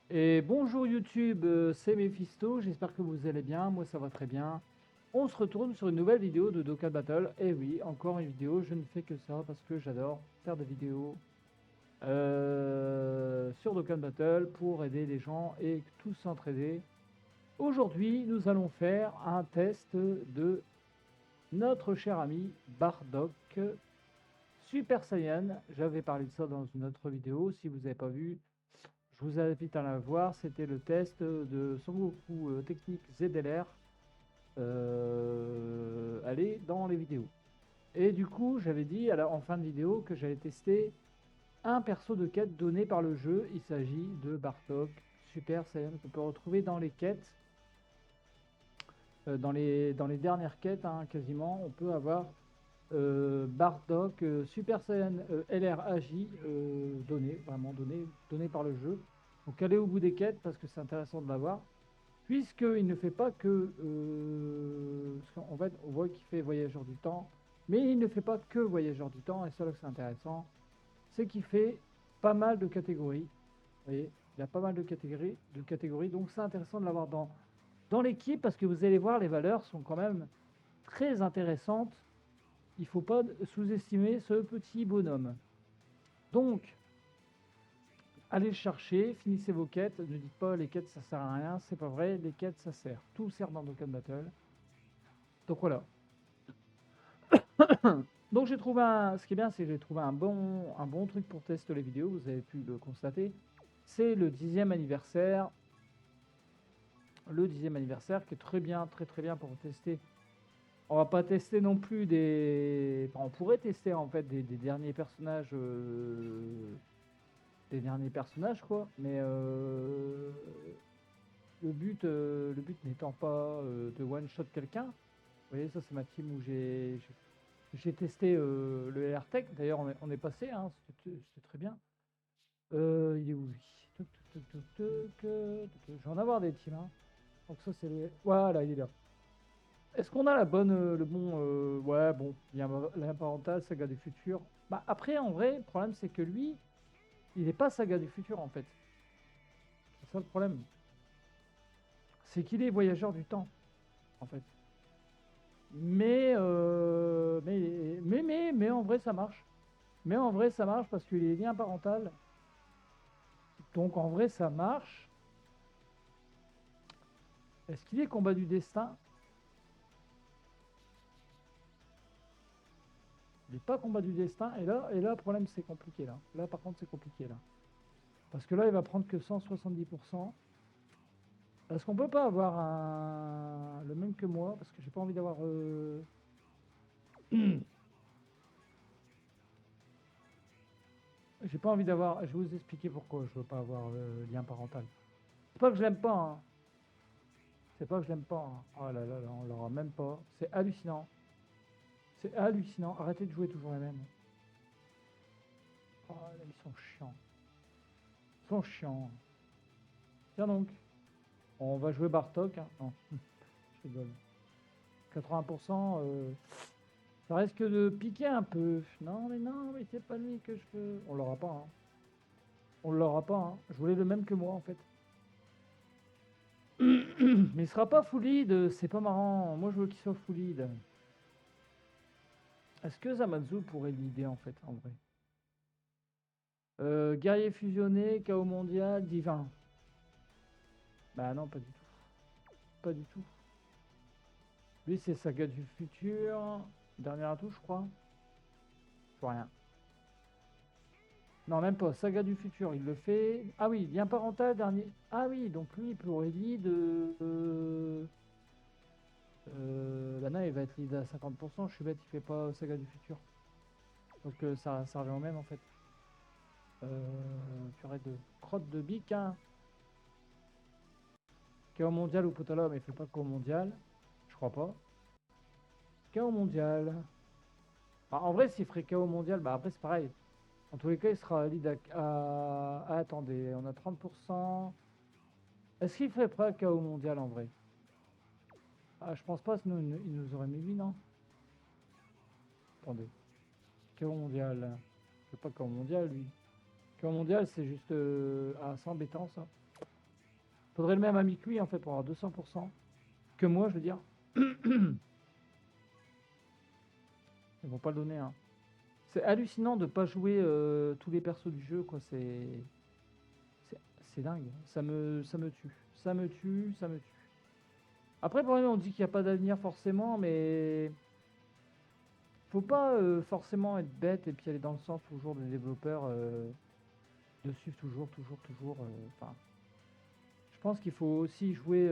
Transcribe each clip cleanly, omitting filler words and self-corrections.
Et bonjour YouTube, c'est Mephisto, j'espère que vous allez bien, moi ça va très bien. On se retourne sur une nouvelle vidéo de Dokkan Battle. Et oui, encore une vidéo, je ne fais que ça parce que j'adore faire des vidéos sur Dokkan Battle pour aider les gens et tous s'entraider. Aujourd'hui, nous allons faire un test de notre cher ami Bardock Super Saiyan. J'avais parlé de ça dans une autre vidéo, si vous n'avez pas vu, je vous invite à la voir, c'était le test de Son Goku technique ZLR. Allez dans les vidéos. Et du coup, j'avais dit en fin de vidéo que j'allais tester un perso de quête donné par le jeu. Il s'agit de Bartok Super Saiyan qu'on peut retrouver dans les quêtes. Dans les dernières quêtes, hein, quasiment, on peut avoir Bardock Super Saiyan LR AJ donné, vraiment donné par le jeu. Donc allez au bout des quêtes parce que c'est intéressant de l'avoir. Puisqu'il ne fait pas que... en fait, on voit qu'il fait voyageur du temps, mais il ne fait pas que voyageur du temps, et c'est là que c'est intéressant, c'est qu'il fait pas mal de catégories. Vous voyez, il a pas mal de catégories, donc c'est intéressant de l'avoir dans l'équipe, parce que vous allez voir, les valeurs sont quand même très intéressantes. Il ne faut pas sous-estimer ce petit bonhomme. Donc, allez le chercher, finissez vos quêtes. Ne dites pas les quêtes ça sert à rien, c'est pas vrai. Les quêtes ça sert. Tout sert dans Dokkan Battle. Donc voilà. Donc j'ai trouvé ce qui est bien, c'est que j'ai trouvé un bon truc pour tester les vidéos. Vous avez pu le constater. C'est le 10e anniversaire. Le 10e anniversaire qui est très bien, très très bien pour tester. On va pas tester non plus des. Enfin, on pourrait tester en fait des derniers personnages. Des derniers personnages quoi. Mais le but n'étant pas de one-shot quelqu'un. Vous voyez, ça c'est ma team où j'ai testé le LR-Tech. D'ailleurs, on est passé, hein, c'était très bien. Il est où lui? Je vais en avoir des teams. Hein. Donc ça c'est le... Voilà, il est là. Est-ce qu'on a le bon... ouais, bon, il y a lien parental, saga du futur. Bah après, en vrai, le problème c'est que lui, il n'est pas saga du futur en fait. C'est ça le problème. C'est qu'il est voyageur du temps, en fait. Mais en vrai, ça marche. Mais en vrai, ça marche parce qu'il est lien parental. Donc en vrai, ça marche. Est-ce qu'il est combat du destin? Il n'est pas combat du destin. Et là, le problème, c'est compliqué. Là, par contre, c'est compliqué. Là. Parce que là, il va prendre que 170%. Est-ce qu'on peut pas avoir le même que moi? Parce que j'ai pas envie d'avoir... j'ai pas envie d'avoir... Je vais vous expliquer pourquoi je veux pas avoir lien parental. C'est pas que je l'aime pas. Hein. C'est pas que je l'aime pas. Hein. Oh là là, là on l'aura même pas. C'est hallucinant. C'est hallucinant. Arrêtez de jouer toujours les mêmes. Oh là, ils sont chiants. Ils sont chiants. Tiens donc. On va jouer Bartok. Hein. Non, je rigole. 80%, ça risque de piquer un peu. Non, mais c'est pas lui que je veux. On l'aura pas. Hein. On l'aura pas. Hein. Je voulais le même que moi en fait. Mais il sera pas full lead. C'est pas marrant. Moi je veux qu'il soit full lead. Est-ce que Zamazu pourrait l'idée en fait, en vrai? Guerrier fusionné, chaos mondial, divin. Bah non, pas du tout. Pas du tout. Lui, c'est Saga du futur. Dernier atout, je crois. Je vois rien. Non, même pas. Saga du futur, il le fait. Ah oui, lien parental, dernier. Ah oui, donc lui, il pourrait lead. Bah non, il va être lead à 50%. Je suis bête, il fait pas Saga du futur. Donc ça revient au même en fait. Purée de crotte de bique, hein. Chaos mondial ou Potala, mais il fait pas chaos mondial. Je crois pas. Chaos mondial. Bah, en vrai, s'il ferait chaos mondial, bah après c'est pareil. En tous les cas, il sera lead attendez, on a 30%. Est-ce qu'il ferait pas chaos mondial en vrai? Ah, je pense pas, sinon il nous aurait mis lui, non? Attendez. Chaos mondial. Il fait pas chaos mondial, lui. Chaos mondial, c'est juste... Ah, c'est embêtant, ça. Faudrait le même ami que lui, en fait, pour avoir 200%. Que moi, je veux dire. Ils vont pas le donner, hein. C'est hallucinant de pas jouer tous les persos du jeu, quoi. C'est c'est dingue. Ça me tue. Ça me tue, ça me tue. Après, pour on dit qu'il n'y a pas d'avenir forcément, mais faut pas forcément être bête et puis aller dans le sens toujours des développeurs de suivre toujours, toujours, toujours. Enfin, je pense qu'il faut aussi jouer,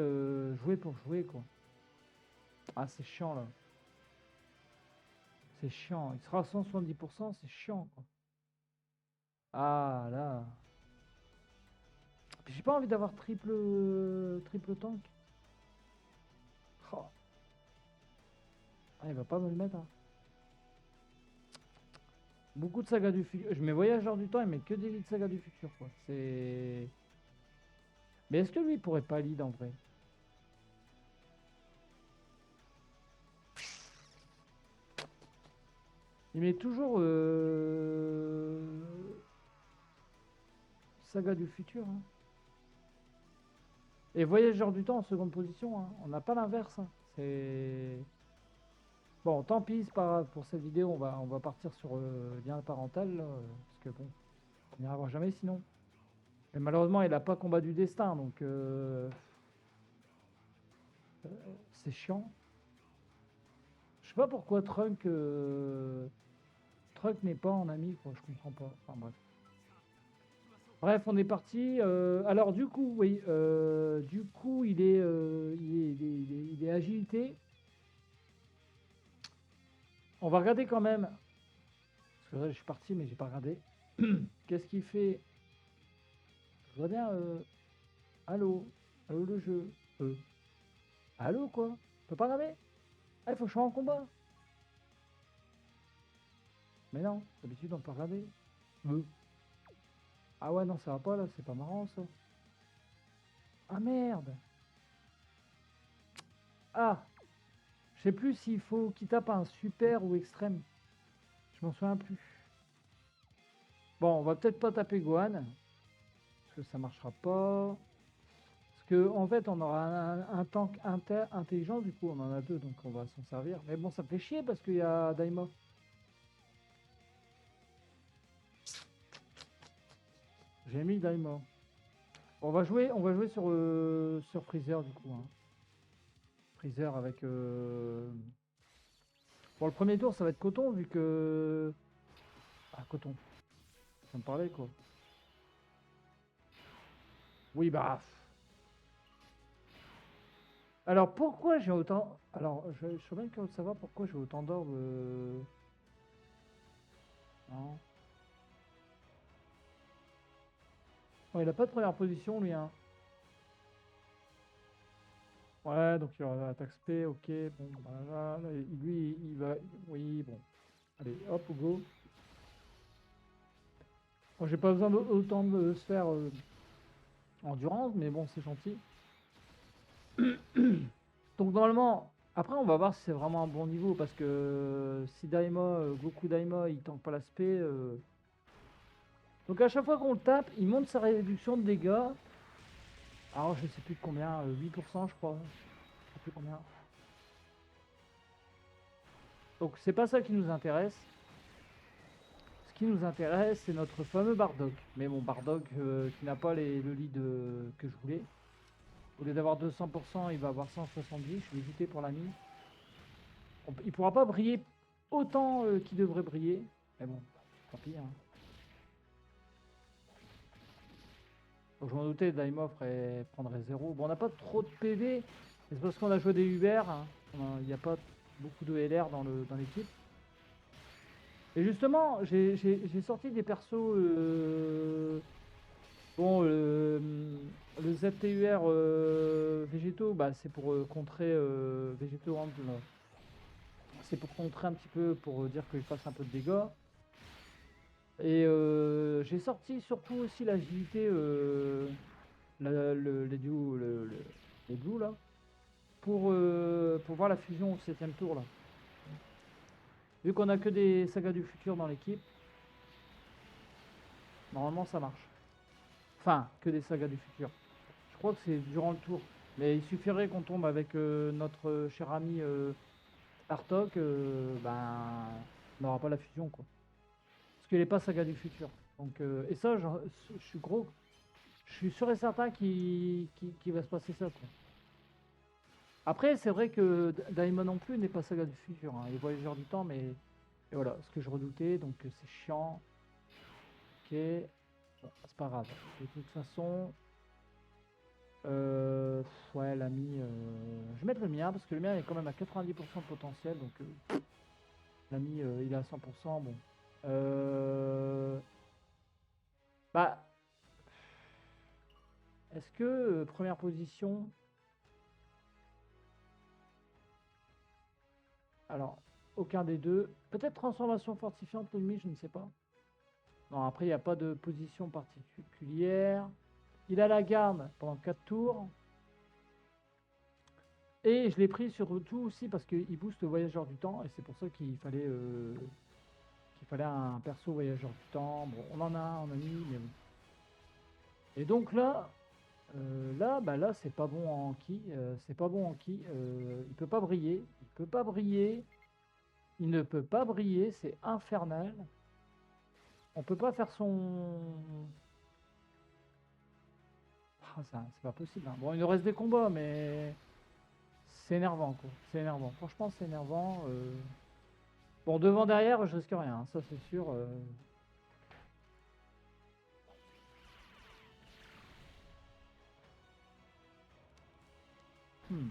jouer pour jouer, quoi. Ah, c'est chiant là. C'est chiant. Il sera à 170%, c'est chiant, quoi. Ah là. Puis j'ai pas envie d'avoir triple tank. Oh. Ah, il va pas me le mettre, hein. Beaucoup de sagas du futur. Je mets Voyageurs du temps, il met que des sagas du futur, quoi. C'est. Mais est-ce que lui il pourrait pas lead en vrai? Il met toujours saga du futur, hein. Et Voyageurs du temps en seconde position, hein. On n'a pas l'inverse, hein. C'est. Bon, tant pis, c'est pas grave. Pour cette vidéo, on va partir sur lien parental, là, parce que bon, on n'ira voir jamais sinon. Mais malheureusement, il n'a pas combat du destin, donc c'est chiant. Je sais pas pourquoi Trunk n'est pas en ami, quoi. Je comprends pas. Enfin bref. Bref, on est parti. Alors du coup, oui, du coup, il est agilité. On va regarder quand même. Parce que là, je suis parti, mais j'ai pas regardé. Qu'est-ce qu'il fait? Je vois bien. Allô, allô le jeu. Allô quoi? Je peux pas regarder? Ah, il faut que je sois en combat. Mais non, d'habitude on peut regarder. Ah ouais, non, ça va pas là, c'est pas marrant ça. Ah merde. Ah, je sais plus s'il faut qu'il tape un super ou extrême. Je m'en souviens plus. Bon, on va peut-être pas taper Gohan. Parce que ça marchera pas. Parce que en fait, on aura un tank intelligent, du coup, on en a deux, donc on va s'en servir. Mais bon, ça fait chier parce qu'il y a Daima. J'ai mis Daima. On va jouer sur Freezer du coup, hein. Freezer avec. Bon, le premier tour, ça va être coton vu que. Ah, coton. Ça me parlait quoi. Oui, bah. Alors pourquoi j'ai autant. Alors, je suis bien curieux de savoir pourquoi j'ai autant d'orbes. Non. Bon, il a pas de première position lui, hein. Ouais, donc il y aura attaque spé, ok. Bon, bah là, lui, il va. Oui, bon. Allez, hop, go. Bon, j'ai pas besoin d'autant de sphères endurance, mais bon, c'est gentil. Donc normalement, après on va voir si c'est vraiment un bon niveau, parce que si Daima, Goku Daima, il tank pas l'aspect. Donc à chaque fois qu'on le tape, il monte sa réduction de dégâts. Alors je sais plus de combien, 8% je crois. Je sais plus combien. Donc c'est pas ça qui nous intéresse. Ce qui nous intéresse, c'est notre fameux Bardock. Mais bon, Bardock qui n'a pas le lead que je voulais. Au lieu d'avoir 200%, il va avoir 170. Je vais hésiter pour l'ami. Il pourra pas briller autant qu'il devrait briller. Mais bon, tant pis, hein. Donc je m'en doutais, Daimov prendrait 0. Bon, on n'a pas trop de PV. C'est parce qu'on a joué des Uber, hein. Il n'y a pas beaucoup de LR dans l'équipe. Et justement, j'ai sorti des persos. Bon, le ZTUR végétaux, bah, c'est pour contrer végétaux. C'est pour contrer un petit peu, pour dire qu'il fasse un peu de dégâts. Et j'ai sorti surtout aussi l'agilité, les blues là, pour voir la fusion au 7ème tour là. Vu qu'on a que des sagas du futur dans l'équipe, normalement ça marche. Enfin, que des sagas du futur. Je crois que c'est durant le tour. Mais il suffirait qu'on tombe avec notre cher ami Artok, ben, on n'aura pas la fusion, quoi. Parce qu'il n'est pas saga du futur. Donc, et ça, je suis gros. Je suis sûr et certain qu'il va se passer ça, quoi. Après, c'est vrai que Daimon non plus n'est pas saga du futur, hein. Il est voyageur du temps, mais et voilà, ce que je redoutais, donc c'est chiant. Ok, bon, c'est pas grave. De toute façon, ouais, l'ami, je vais mettre le mien parce que le mien est quand même à 90% de potentiel, donc l'ami, il est à 100%. Bon, bah, est-ce que première position, alors aucun des deux, peut-être transformation fortifiante, l'ennemi, je ne sais pas. Non, après, il n'y a pas de position particulière. Il a la garde pendant 4 tours. Et je l'ai pris surtout aussi parce qu'il booste le voyageur du temps. Et c'est pour ça qu'il fallait un perso voyageur du temps. Bon, on en a un, on a mis, mais bon. Et donc là, là, c'est pas bon en ki. C'est pas bon en ki. Il peut pas briller. Il peut pas briller. Il ne peut pas briller. C'est infernal. On peut pas faire son. Ah, c'est pas possible, hein. Bon, il nous reste des combats, mais c'est énervant, quoi. C'est énervant. Franchement, c'est énervant. Bon, devant, derrière, je risque rien, hein, ça c'est sûr. Hmm.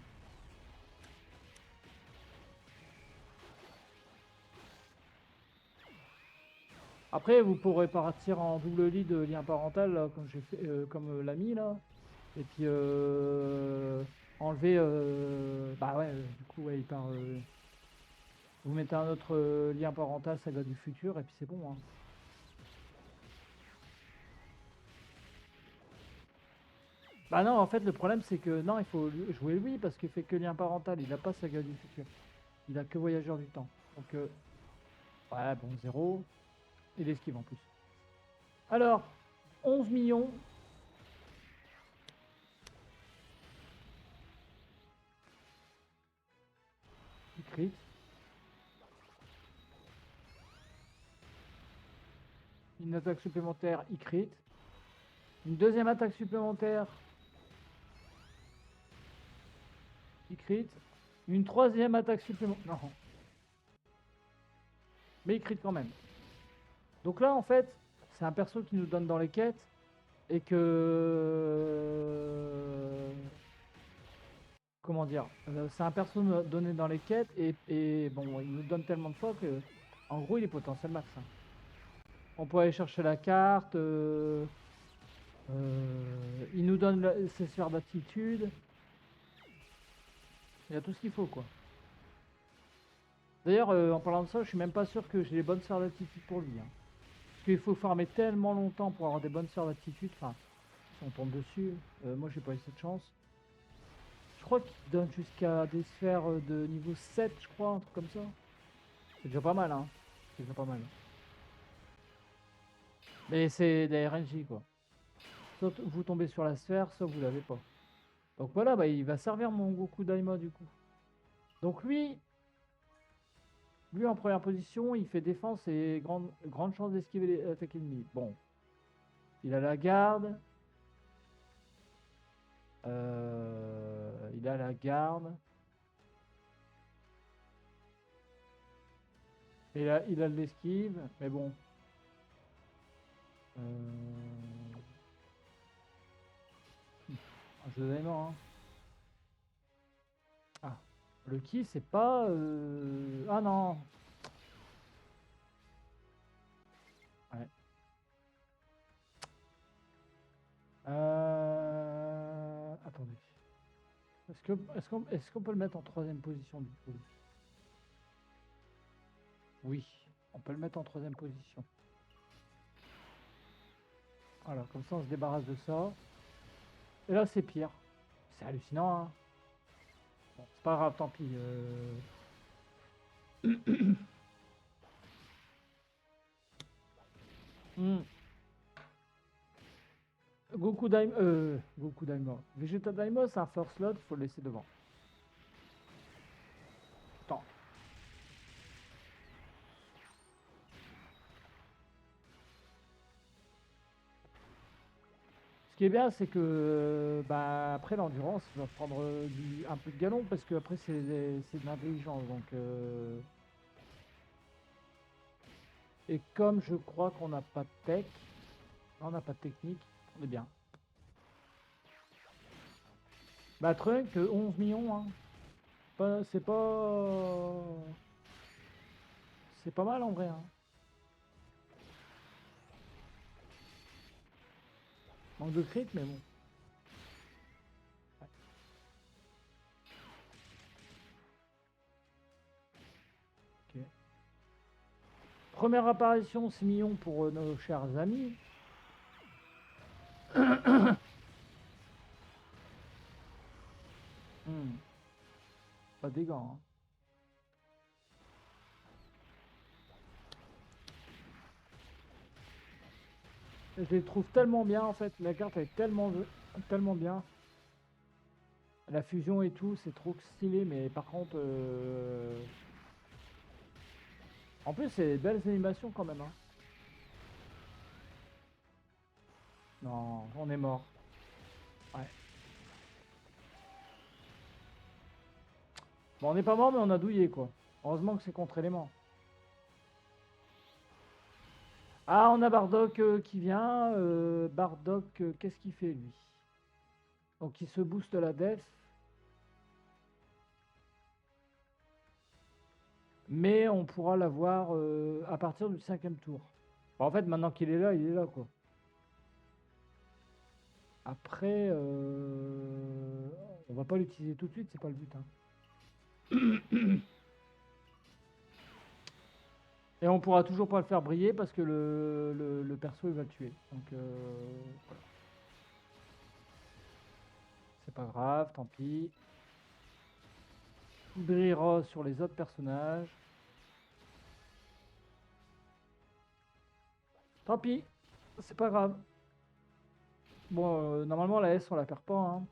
Après, vous pourrez partir en double lead lien parental, là, comme j'ai fait, comme l'ami là, et puis enlever. Bah ouais, du coup, ouais, il part. Vous mettez un autre lien parental, saga du futur, et puis c'est bon, hein. Bah non, en fait, le problème c'est que non, il faut jouer lui parce qu'il fait que lien parental, il n'a pas saga du futur, il a que voyageur du temps. Donc, ouais, bon, zéro, et l'esquive en plus. Alors, 11 millions. Il crit. Une attaque supplémentaire, il crit. Une deuxième attaque supplémentaire, il crit. Une troisième attaque supplémentaire. Non. Mais il crit quand même. Donc là, en fait, c'est un perso qui nous donne dans les quêtes. Et que. Comment dire, c'est un perso donné dans les quêtes. Et bon, il nous donne tellement de fois que. En gros, il est potentiel max, hein. On peut aller chercher la carte. Il nous donne ses sphères d'attitude. Il y a tout ce qu'il faut, quoi. D'ailleurs, en parlant de ça, je suis même pas sûr que j'ai les bonnes sphères d'attitude pour lui, hein. Parce qu'il faut farmer tellement longtemps pour avoir des bonnes sphères d'attitude. Enfin, si on tombe dessus, moi j'ai pas eu cette chance. Je crois qu'il donne jusqu'à des sphères de niveau 7, je crois, un truc comme ça. C'est déjà pas mal, hein. C'est déjà pas mal. Mais c'est des RNJ, quoi. Soit vous tombez sur la sphère, soit vous l'avez pas. Donc voilà, bah, il va servir mon Goku Daima du coup. Donc lui en première position, il fait défense et grande chance d'esquiver les attaques ennemies. Bon, il a la garde. Il a la garde. Et là, il a de l'esquive. Mais bon. Euh... Un jeu d'aimant, hein. Ah. Le ki, c'est pas. Ah non. Ouais. Attendez. Est-ce qu'on peut le mettre en troisième position du coup? Oui, on peut le mettre en troisième position. Voilà, comme ça on se débarrasse de ça. Et là c'est pire. C'est hallucinant, hein. Bon, c'est pas grave, tant pis. Hmm. Goku Daima. Vegeta Daima, c'est un first slot, faut le laisser devant. Attends. Ce qui est bien, c'est que bah, après l'endurance, il va prendre un peu de galon parce que après c'est de l'intelligence. Donc, et comme je crois qu'on n'a pas de tech, on n'a pas de technique, on est bien. Bah Trunk, 11 millions, hein. C'est pas... C'est pas mal en vrai, hein. Manque de crit, mais bon. Ok. Première apparition, 6 millions pour nos chers amis. Hmm. Pas des gants, hein. Je les trouve tellement bien en fait. La carte est tellement bien. La fusion et tout, c'est trop stylé, mais par contre, en plus, c'est des belles animations quand même, hein. Non, on est mort. Ouais. Bon, on n'est pas mort, mais on a douillé quoi. Heureusement que c'est contre élément. Ah, on a Bardock qui vient. Bardock, qu'est-ce qu'il fait lui? Donc il se booste la def. Mais on pourra l'avoir à partir du 5e tour. Bon, en fait, maintenant qu'il est là, il est là quoi. Après, on va pas l'utiliser tout de suite, c'est pas le but, hein. Et on pourra toujours pas le faire briller parce que le perso il va le tuer. Donc voilà. C'est pas grave, tant pis. Il brillera sur les autres personnages. Tant pis, c'est pas grave. Bon, normalement la S on la perd pas, hein.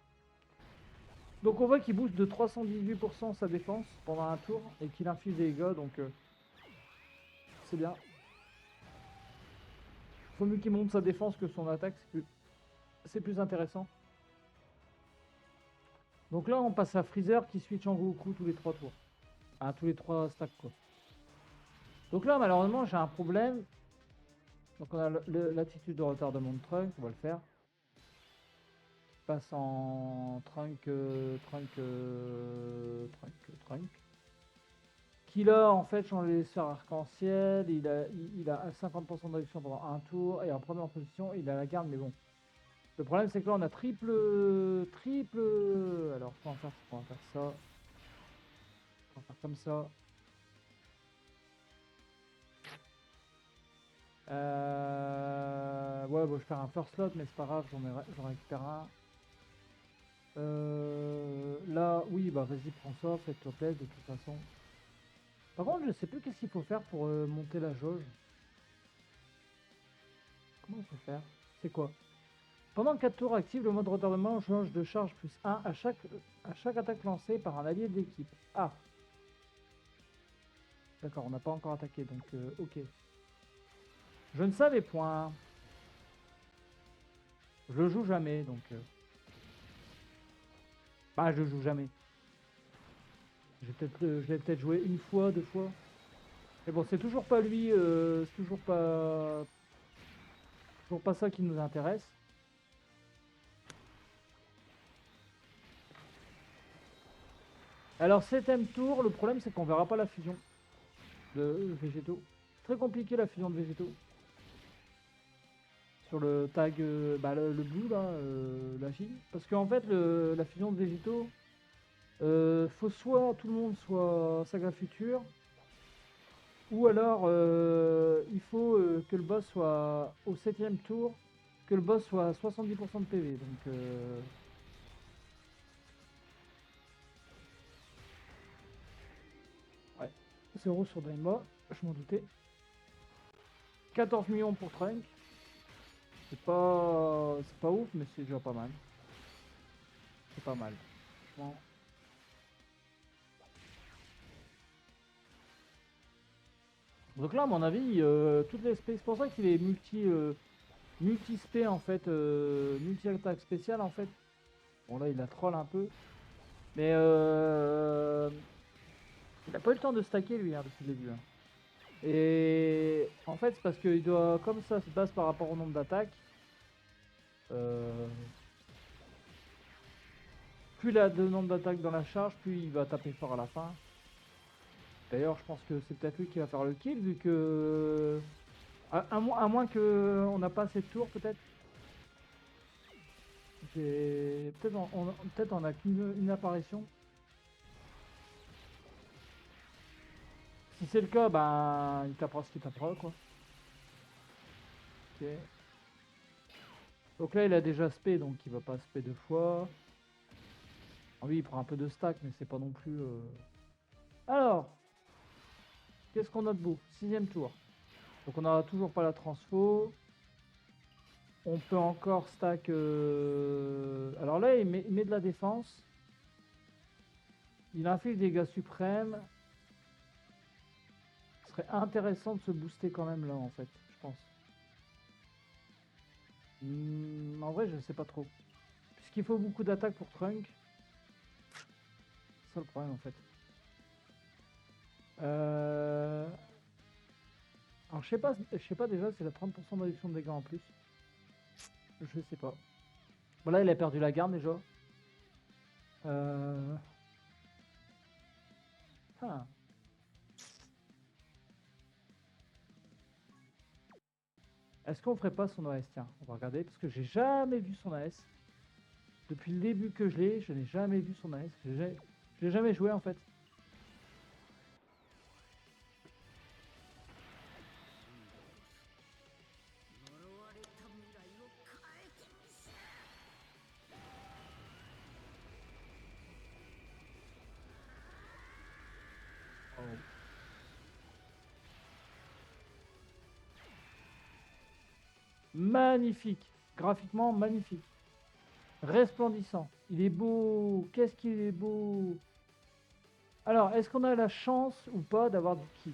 Donc on voit qu'il booste de 318% sa défense pendant un tour et qu'il inflige des dégâts, donc c'est bien. Faut mieux qu'il monte sa défense que son attaque, c'est plus intéressant. Donc là, on passe à Freezer qui switch en Goku tous les 3 tours. Ah, tous les 3 stacks, quoi. Donc là, malheureusement, j'ai un problème. Donc on a l'attitude de retardement de Trunk, on va le faire. Passe en Trunk. Qui là, en fait, change les sphères arc-en-ciel. Il a 50% de réduction pendant un tour. Et en première position, il a la garde, mais bon. Le problème, c'est que là, on a triple. Alors, on va faire ça. On va faire comme ça. Ouais, bon, je vais faire un first slot, mais c'est pas grave, j'en récupère un. Là, oui, bah vas-y, prends ça, fais-toi plaisir de toute façon. Par contre, je sais plus qu'est-ce qu'il faut faire pour monter la jauge. Comment on peut faire? C'est quoi? Pendant 4 tours, active le mode retardement, jauge de charge plus 1 à chaque attaque lancée par un allié d'équipe. Ah, d'accord, on n'a pas encore attaqué, donc ok. Je ne savais point. Je joue jamais, donc... Bah, je joue jamais. Je l'ai peut-être joué une fois, deux fois. Mais bon, c'est toujours pas lui, c'est toujours pas ça qui nous intéresse. Alors, 7ème tour, le problème c'est qu'on verra pas la fusion de végétaux. Très compliqué la fusion de végétaux. Sur le tag, bah, le blue là, la J. Parce qu'en fait, la fusion de végétaux, faut soit tout le monde soit Saga Future, ou alors il faut que le boss soit au 7ème tour, que le boss soit à 70% de PV. Donc 0 sur Daima, je m'en doutais. 14 millions pour Trunk. C'est pas ouf, mais c'est déjà pas mal. C'est pas mal. Franchement. Donc là, à mon avis, toutes les spé, c'est pour ça qu'il est multi-spé en fait, multi-attaque spéciale en fait. Bon là, il a troll un peu. Mais il a pas eu le temps de stacker lui hein, depuis le début. Hein. Et en fait, c'est parce que il doit, comme ça se base par rapport au nombre d'attaques, euh, plus il a de nombre d'attaques dans la charge, plus il va taper fort à la fin. D'ailleurs, je pense que c'est peut-être lui qui va faire le kill, vu que... À moins que on n'a pas assez de tours, peut-être. Peut-être on a qu'une apparition. Si c'est le cas, ben il tapera ce qu'il tapera, quoi. Ok. Donc là, il a déjà spé, donc il va pas spé deux fois. Ah oui, il prend un peu de stack, mais c'est pas non plus... Alors, qu'est-ce qu'on a de beau? Sixième tour. Donc on n'a toujours pas la transfo. On peut encore stack... Alors là, il met de la défense. Il inflige des dégâts suprêmes. Ce serait intéressant de se booster quand même là, en fait, je pense. En vrai, je sais pas trop. Puisqu'il faut beaucoup d'attaques pour Trunk. C'est ça le problème, en fait. Alors, je sais pas déjà, c'est la 30% de réduction de dégâts en plus. Je sais pas. Bon, là, il a perdu la garde déjà. Euh... ah. Est-ce qu'on ferait pas son AS? Tiens, on va regarder, parce que j'ai jamais vu son AS. Depuis le début que je n'ai jamais vu son AS. Je l'ai jamais joué en fait. Oh. Magnifique. Graphiquement magnifique. Resplendissant. Il est beau. Qu'est-ce qu'il est beau. Alors, est-ce qu'on a la chance ou pas d'avoir du ki?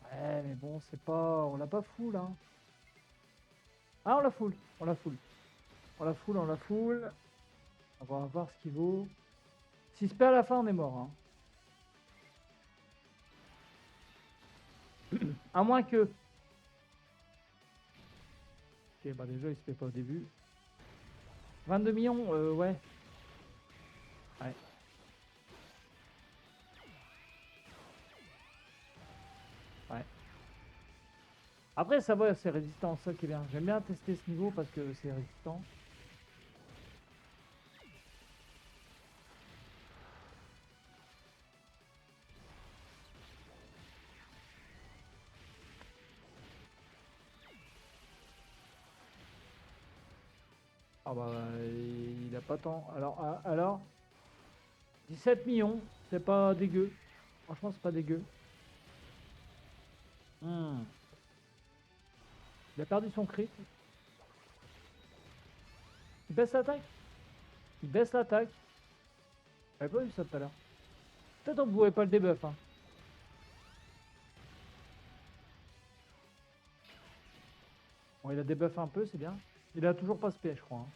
Ouais, mais bon, c'est pas... On l'a pas full, hein. Ah, on l'a full. On l'a full. On l'a full, on l'a full. On va voir ce qu'il vaut. S'il se perd à la fin, on est mort. Hein. À moins que... Ok, bah déjà, il se fait pas au début. 22 millions, ouais. Ouais. Ouais. Après, ça va, c'est résistant, ça qui est bien. J'aime bien tester ce niveau parce que c'est résistant. Ah bah, il a pas tant. Alors 17 millions, c'est pas dégueu. Franchement, c'est pas dégueu. Hmm. Il a perdu son crit. Il baisse l'attaque. Il baisse l'attaque. J'avais pas vu ça tout à l'heure. Peut-être on pouvait pas le debuff. Hein. Bon, il a debuff un peu, c'est bien. Il a toujours pas spé, je crois. Hein.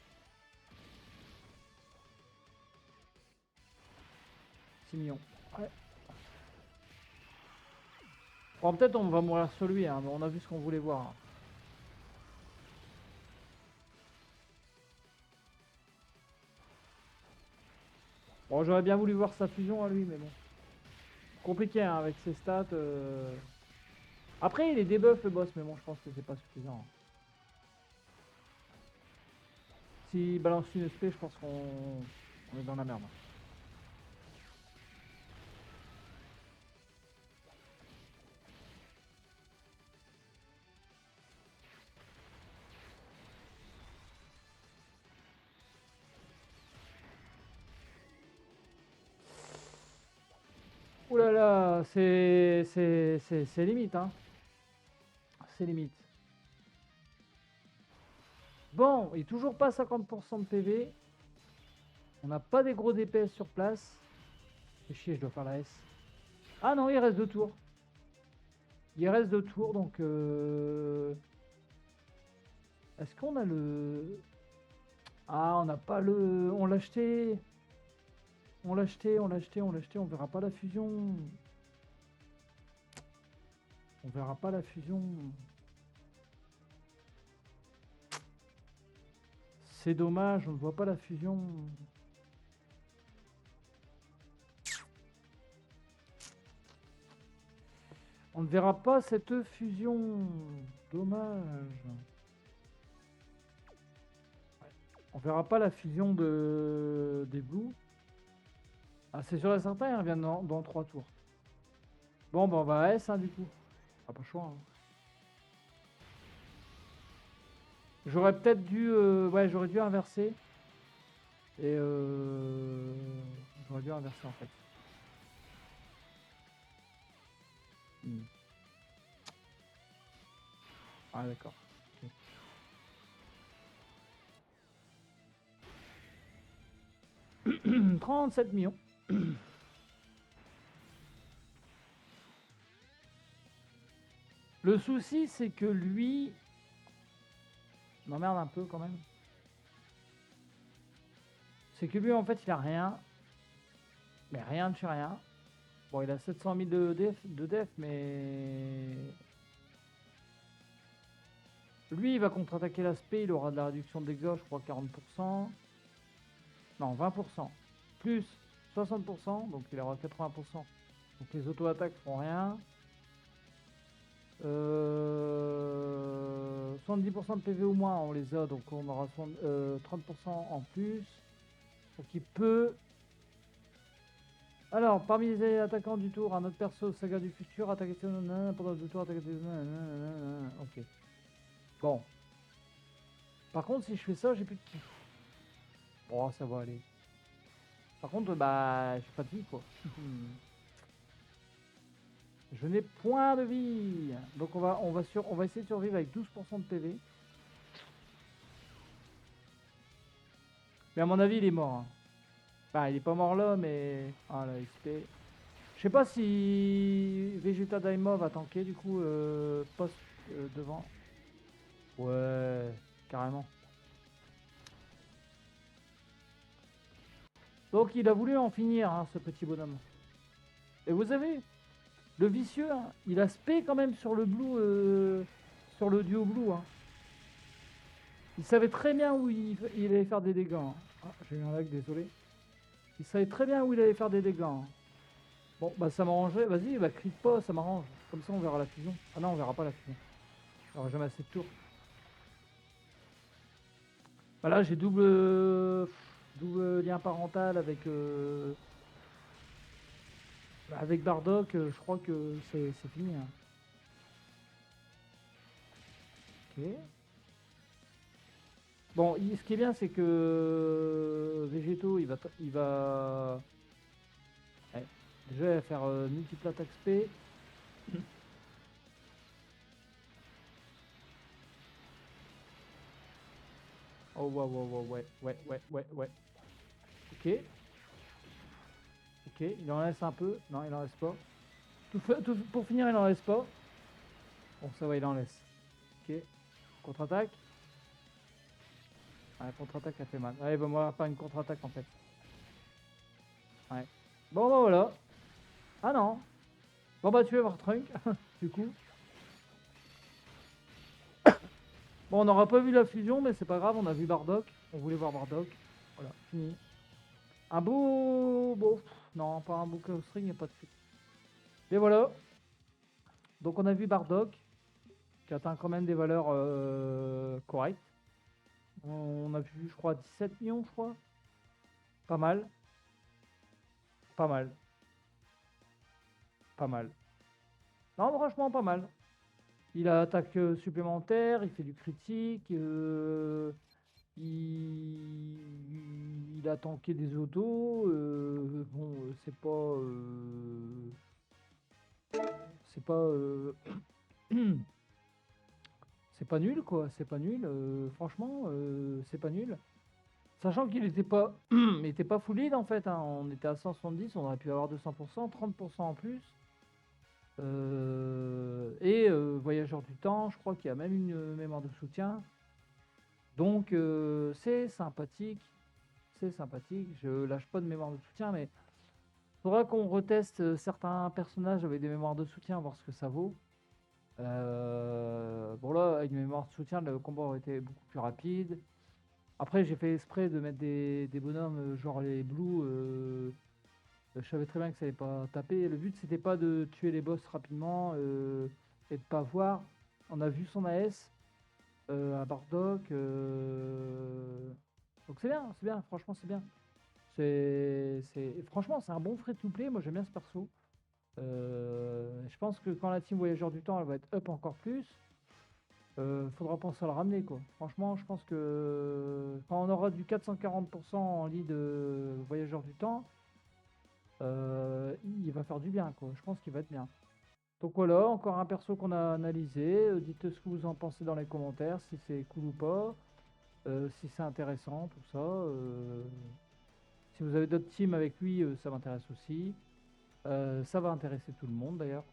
6 millions. Ouais. Bon, peut-être on va mourir sur lui, hein, mais on a vu ce qu'on voulait voir. Hein. Bon, j'aurais bien voulu voir sa fusion à lui, mais bon. Compliqué hein, avec ses stats. Après, il est debuff le boss, mais bon, je pense que c'est pas suffisant. S'il balance une SP, je pense qu'on est dans la merde. Ouh là là, c'est limite, hein. c'est limite. Bon, il est toujours pas 50% de PV. On n'a pas des gros DPS sur place. C'est chier, je dois faire la S. Ah non, il reste 2 tours. Il reste 2 tours, donc... Est-ce qu'on a le... Ah, on n'a pas le... On l'a acheté. On l'a acheté, on l'a acheté, on l'a acheté. On verra pas la fusion. On verra pas la fusion. C'est dommage, on ne voit pas la fusion. On ne verra pas cette fusion. Dommage. On verra pas la fusion des Blues. Ah, c'est sûr et certain, il revient dans 3 tours. Bon, bah on va à S, hein, du coup. Ah, pas le choix. Hein. J'aurais peut-être dû... ouais, j'aurais dû inverser. Et j'aurais dû inverser, en fait. Ah, d'accord. Okay. 37 millions. Le souci, c'est que lui... m'emmerde un peu, quand même. C'est que lui, en fait, il a rien. Mais rien de chez rien. Bon, il a 700 000 de def, mais... Lui, il va contre-attaquer l'aspect, il aura de la réduction de dégâts, je crois 40%. Non, 20%. Plus 60%, donc il aura 80%. Donc les auto-attaques feront rien. 70% de PV au moins, on les a, donc on aura 30% en plus. Donc il peut... Alors, parmi les attaquants du tour, un autre perso, saga du futur, attaquer pendant 2 tours, attaquer... Ok. Bon. Par contre, si je fais ça, j'ai plus de ki. Oh, ça va aller. Par contre, bah, j'ai pas de vie, quoi. Je n'ai point de vie. Donc on va essayer de survivre avec 12% de PV. Mais à mon avis, il est mort. Hein. Bah, il est pas mort là, mais... Ah, la XP. Je sais pas si Vegeta Daima va tanker, du coup, poste devant. Ouais, carrément. Donc il a voulu en finir, hein, ce petit bonhomme. Et vous savez, le vicieux, hein, il a spé quand même sur le blue, sur le duo blue. Hein. Il savait très bien où il allait faire des dégâts. Hein. Ah, j'ai eu un lag, désolé. Il savait très bien où il allait faire des dégâts. Hein. Bon, bah ça m'arrangerait. Vas-y, bah crie pas, ça m'arrange. Comme ça, on verra la fusion. Ah non, on verra pas la fusion. J'aurai jamais assez de tours. Bah là, j'ai double lien parental avec Bardock. Je crois que c'est fini. Hein. Ok. Bon, ce qui est bien, c'est que Végéto, il va... Ouais. Déjà, il va faire multiple attaque SP. Oh, ouais. Ok. Ok, il en laisse un peu. Non, il en laisse pas. Pour finir, il en laisse pas. Bon, ça va, il en laisse. Ok. Contre-attaque. Ah, la contre-attaque, ça fait mal. Allez, bah, moi, faire une contre-attaque, en fait. Ouais. Bon, bah, voilà. Ah, non. Bon, bah, tu vas voir Trunk, du coup. Bon, on n'aura pas vu la fusion, mais c'est pas grave, on a vu Bardock. On voulait voir Bardock. Voilà, fini. Un beau... Bon, non, pas un beau Chaos Ring, il n'y a pas de suite. Et voilà. Donc, on a vu Bardock, qui atteint quand même des valeurs correctes. On a vu, je crois, 17 millions, je crois. Pas mal. Pas mal. Pas mal. Non, franchement, pas mal. Il a attaque supplémentaire, il fait du critique, il a tanké des autos. Bon, c'est pas... c'est pas... c'est pas nul quoi, c'est pas nul, franchement, c'est pas nul. Sachant qu'il était pas, il était pas full lead en fait, hein, on était à 170, on aurait pu avoir 200%, 30% en plus. Et voyageur du temps, je crois qu'il y a même une mémoire de soutien. Donc c'est sympathique, je lâche pas de mémoire de soutien, mais faudra qu'on reteste certains personnages avec des mémoires de soutien, voir ce que ça vaut. Bon là, avec une mémoire de soutien, le combat aurait été beaucoup plus rapide. Après, j'ai fait exprès de mettre des bonhommes genre les blues. Je savais très bien que ça allait pas taper. Le but, c'était pas de tuer les boss rapidement et de pas voir. On a vu son AS à Bardock. Donc c'est bien, franchement, c'est bien. Franchement, c'est un bon free-to-play. Moi, j'aime bien ce perso. Je pense que quand la team Voyageur du Temps, elle va être up encore plus. Faudra penser à le ramener quoi. Franchement, je pense que quand on aura du 440% en lead Voyageur du Temps, il va faire du bien quoi. Je pense qu'il va être bien. Donc voilà, encore un perso qu'on a analysé. Dites ce que vous en pensez dans les commentaires, si c'est cool ou pas, si c'est intéressant, tout ça. Si vous avez d'autres teams avec lui, ça m'intéresse aussi. Ça va intéresser tout le monde d'ailleurs.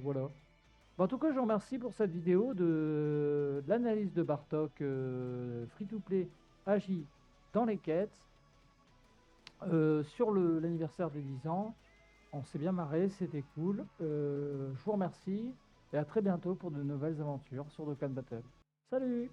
Voilà. Bon, en tout cas, je vous remercie pour cette vidéo de l'analyse de Bartok free-to-play agit dans les quêtes sur l'anniversaire des 10 ans. On s'est bien marré, c'était cool. Je vous remercie et à très bientôt pour de nouvelles aventures sur Dokkan Battle. Salut!